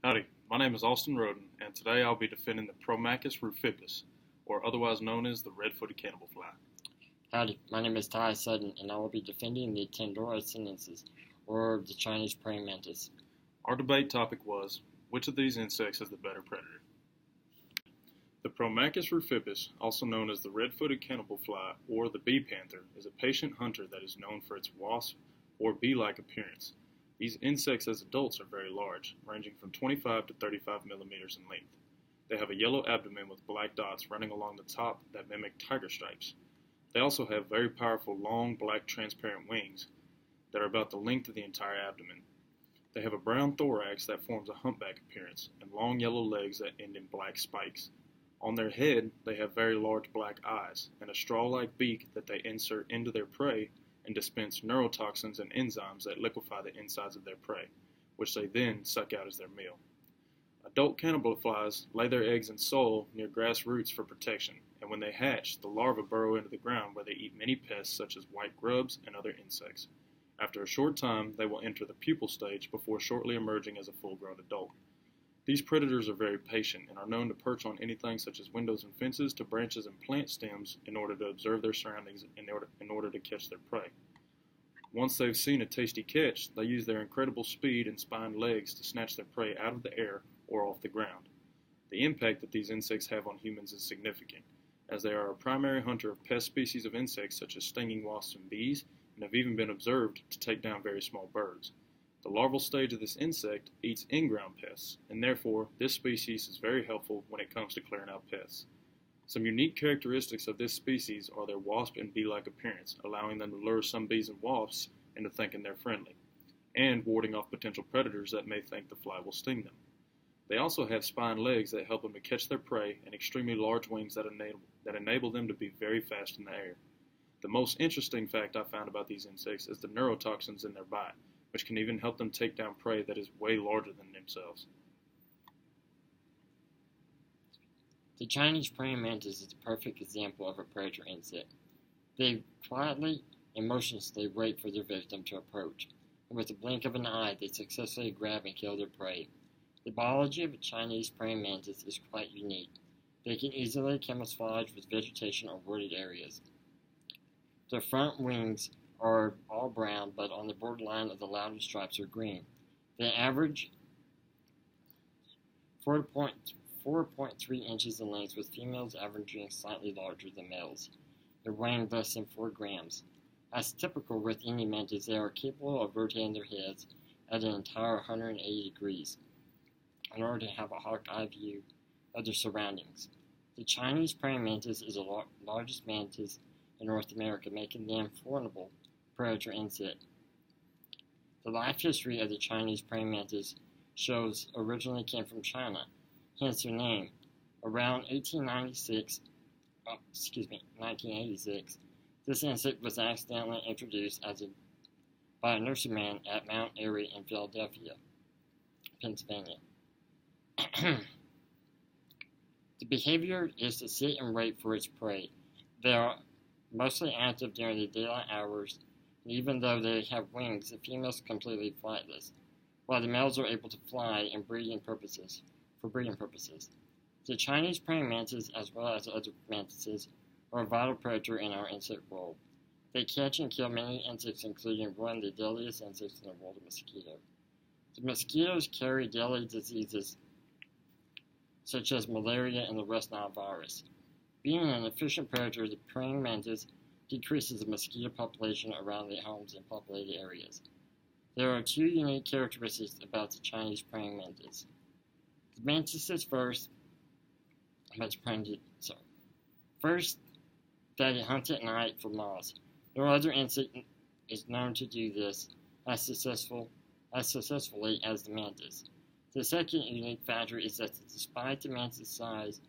Howdy, my name is Austin Roden, and today I'll be defending the Promachus rufibus, or otherwise known as the red-footed cannibal fly. Howdy, my name is Ty Sutton, and I will be defending the Tenodera Sinensis, or the Chinese praying mantis. Our debate topic was, which of these insects is the better predator? The Promachus rufibus, also known as the red-footed cannibal fly or the bee panther, is a patient hunter that is known for its wasp or bee-like appearance. These insects as adults are very large, ranging from 25 to 35 millimeters in length. They have a yellow abdomen with black dots running along the top that mimic tiger stripes. They also have very powerful long black transparent wings that are about the length of the entire abdomen. They have a brown thorax that forms a humpback appearance and long yellow legs that end in black spikes. On their head, they have very large black eyes and a straw-like beak that they insert into their prey and dispense neurotoxins and enzymes that liquefy the insides of their prey, which they then suck out as their meal. Adult cannibal flies lay their eggs in soil near grass roots for protection, and when they hatch, the larvae burrow into the ground where they eat many pests such as white grubs and other insects. After a short time, they will enter the pupal stage before shortly emerging as a full-grown adult. These predators are very patient and are known to perch on anything such as windows and fences to branches and plant stems in order to observe their surroundings in order to catch their prey. Once they've seen a tasty catch, they use their incredible speed and spined legs to snatch their prey out of the air or off the ground. The impact that these insects have on humans is significant, as they are a primary hunter of pest species of insects such as stinging wasps and bees, and have even been observed to take down very small birds. The larval stage of this insect eats in-ground pests, and therefore this species is very helpful when it comes to clearing out pests. Some unique characteristics of this species are their wasp and bee-like appearance, allowing them to lure some bees and wasps into thinking they're friendly, and warding off potential predators that may think the fly will sting them. They also have spined legs that help them to catch their prey and extremely large wings that enable them to be very fast in the air. The most interesting fact I found about these insects is the neurotoxins in their bite, which can even help them take down prey that is way larger than themselves. The Chinese praying mantis is a perfect example of a predator insect. They quietly and motionlessly wait for their victim to approach, and with a blink of an eye they successfully grab and kill their prey. The biology of a Chinese praying mantis is quite unique. They can easily camouflage with vegetation or wooded areas. Their front wings are all brown, but on the borderline of the louder stripes are green. They average 4.3 inches in length, with females averaging slightly larger than males. They're weighing less than 4 grams. As typical with any mantis, they are capable of rotating their heads at an entire 180 degrees in order to have a hawk-eye view of their surroundings. The Chinese praying mantis is the largest mantis in North America, making them formidable predator insect. The life history of the Chinese praying mantis shows originally came from China, hence their name. Around 1986, this insect was accidentally introduced by a nurseryman at Mount Airy in Philadelphia, Pennsylvania. The behavior is to sit and wait for its prey. They are mostly active during the daylight hours, and even though they have wings, the females are completely flightless, while the males are able to fly for breeding purposes. The Chinese praying mantis, as well as other mantises, are a vital predator in our insect world. They catch and kill many insects, including one of the deadliest insects in the world, the mosquito. The mosquitoes carry deadly diseases such as malaria and the West Nile virus. Being an efficient predator, the praying mantis decreases the mosquito population around their homes in populated areas. There are 2 unique characteristics about the Chinese praying mantis. The mantises first, that it hunts at night for moths. No other insect is known to do this as successfully as the mantis. The second unique factor is that despite the mantis' size,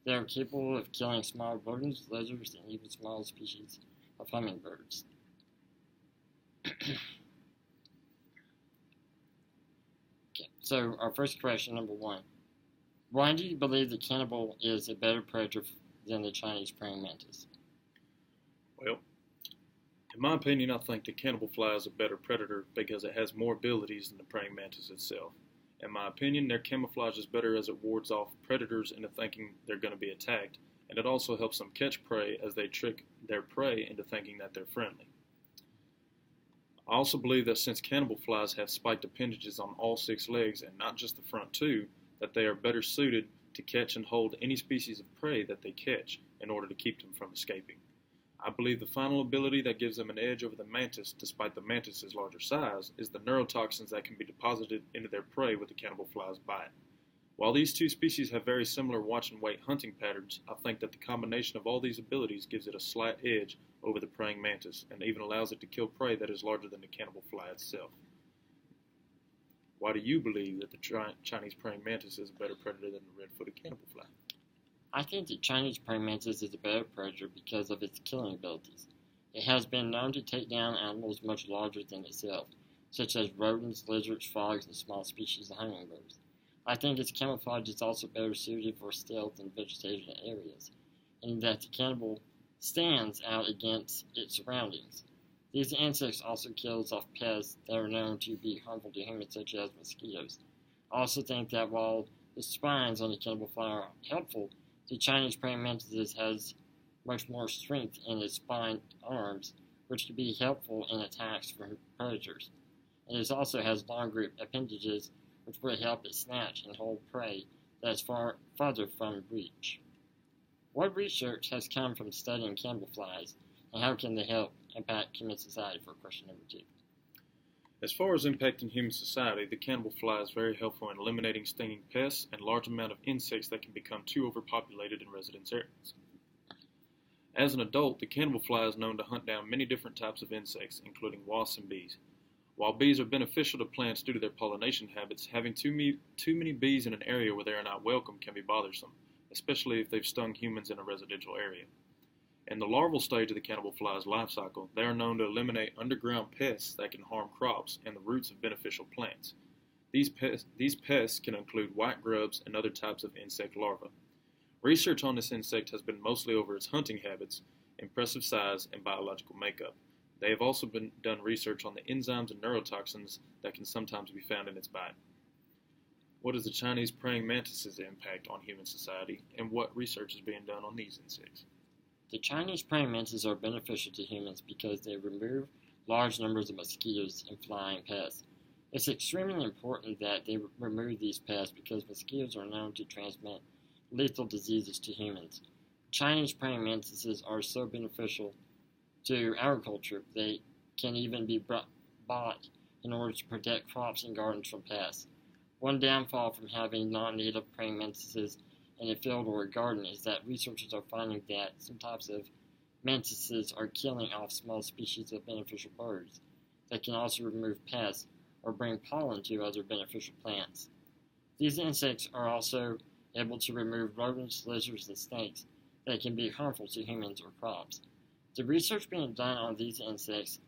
they are capable of killing small rodents, lizards, and even small species of hummingbirds. So our first question, number 1. Why do you believe the cannibal is a better predator than the Chinese praying mantis? Well, in my opinion, I think the cannibal fly is a better predator because it has more abilities than the praying mantis itself. In my opinion, their camouflage is better as it wards off predators into thinking they're going to be attacked, and it also helps them catch prey as they trick their prey into thinking that they're friendly. I also believe that since cannibal flies have spiked appendages on all 6 legs and not just the front 2, that they are better suited to catch and hold any species of prey that they catch in order to keep them from escaping. I believe the final ability that gives them an edge over the mantis, despite the mantis's larger size, is the neurotoxins that can be deposited into their prey with the cannibal fly's bite. While these 2 species have very similar watch and wait hunting patterns, I think that the combination of all these abilities gives it a slight edge over the praying mantis, and even allows it to kill prey that is larger than the cannibal fly itself. Why do you believe that the Chinese praying mantis is a better predator than the red-footed cannibal fly? I think the Chinese praying mantis is a better predator because of its killing abilities. It has been known to take down animals much larger than itself, such as rodents, lizards, frogs, and small species of hummingbirds. I think its camouflage is also better suited for stealth in vegetation areas, and that the cannibal stands out against its surroundings. These insects also kill off pests that are known to be harmful to humans, such as mosquitoes. I also think that while the spines on the cannibal fly are helpful, the Chinese praying mantis has much more strength in its spined arms, which can be helpful in attacks from predators. And it also has long grip appendages, which will help it snatch and hold prey that is farther from reach. What research has come from studying cannibal flies, and how can they help impact human society, for question number 2? As far as impacting human society, the cannibal fly is very helpful in eliminating stinging pests and large amount of insects that can become too overpopulated in residence areas. As an adult, the cannibal fly is known to hunt down many different types of insects, including wasps and bees. While bees are beneficial to plants due to their pollination habits, having too many bees in an area where they are not welcome can be bothersome, especially if they've stung humans in a residential area. In the larval stage of the cannibal fly's life cycle, they are known to eliminate underground pests that can harm crops and the roots of beneficial plants. These pests can include white grubs and other types of insect larvae. Research on this insect has been mostly over its hunting habits, impressive size, and biological makeup. They have also done research on the enzymes and neurotoxins that can sometimes be found in its bite. What is the Chinese praying mantis's impact on human society, and what research is being done on these insects? The Chinese praying mantis are beneficial to humans because they remove large numbers of mosquitoes and flying pests. It's extremely important that they remove these pests because mosquitoes are known to transmit lethal diseases to humans. Chinese praying mantises are so beneficial to agriculture, they can even be bought in order to protect crops and gardens from pests. One downfall from having non-native praying mantises in a field or a garden is that researchers are finding that some types of mantises are killing off small species of beneficial birds that can also remove pests or bring pollen to other beneficial plants. These insects are also able to remove rodents, lizards, and snakes that can be harmful to humans or crops. The research being done on these insects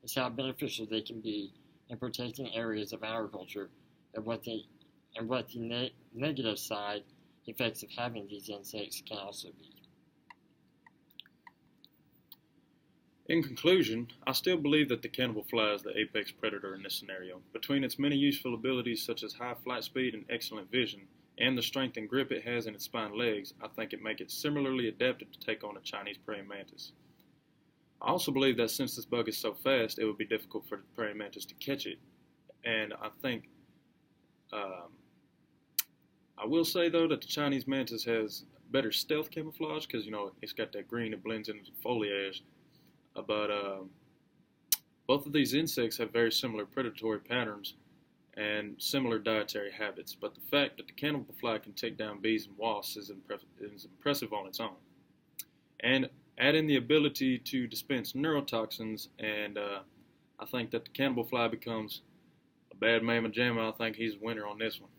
is how beneficial they can be in protecting areas of agriculture and what the negative side effects of having these insects can also be. In conclusion, I still believe that the cannibal fly is the apex predator in this scenario. Between its many useful abilities such as high flight speed and excellent vision, and the strength and grip it has in its spine legs, I think it makes it similarly adapted to take on a Chinese praying mantis. I also believe that since this bug is so fast, it would be difficult for the praying mantis to catch it. And I think, I will say though that the Chinese mantis has better stealth camouflage because, it's got that green that blends into the foliage. But both of these insects have very similar predatory patterns and similar dietary habits, but the fact that the cannibal fly can take down bees and wasps is impressive on its own. And add in the ability to dispense neurotoxins, and I think that the cannibal fly becomes a bad mamma jamma. I think he's a winner on this one.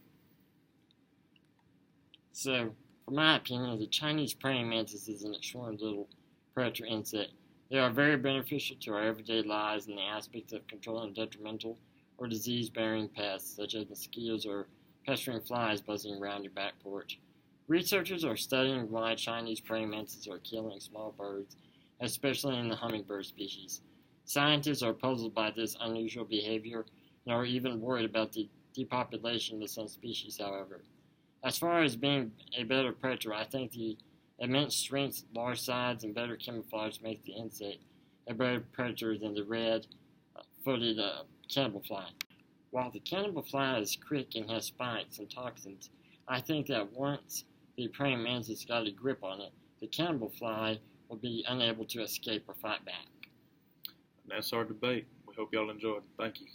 So, for my opinion, the Chinese praying mantis is an extraordinary little predator insect. They are very beneficial to our everyday lives in the aspects of controlling detrimental or disease-bearing pests, such as mosquitoes or pestering flies buzzing around your back porch. Researchers are studying why Chinese praying mantises are killing small birds, especially in the hummingbird species. Scientists are puzzled by this unusual behavior and are even worried about the depopulation of some species, however. As far as being a better predator, I think the immense strength, large size, and better camouflage make the insect a better predator than the red-footed cannibal fly. While the cannibal fly is quick and has spikes and toxins, I think that once the praying mantis got a grip on it, the cannibal fly will be unable to escape or fight back. That's our debate. We hope y'all enjoyed. Thank you.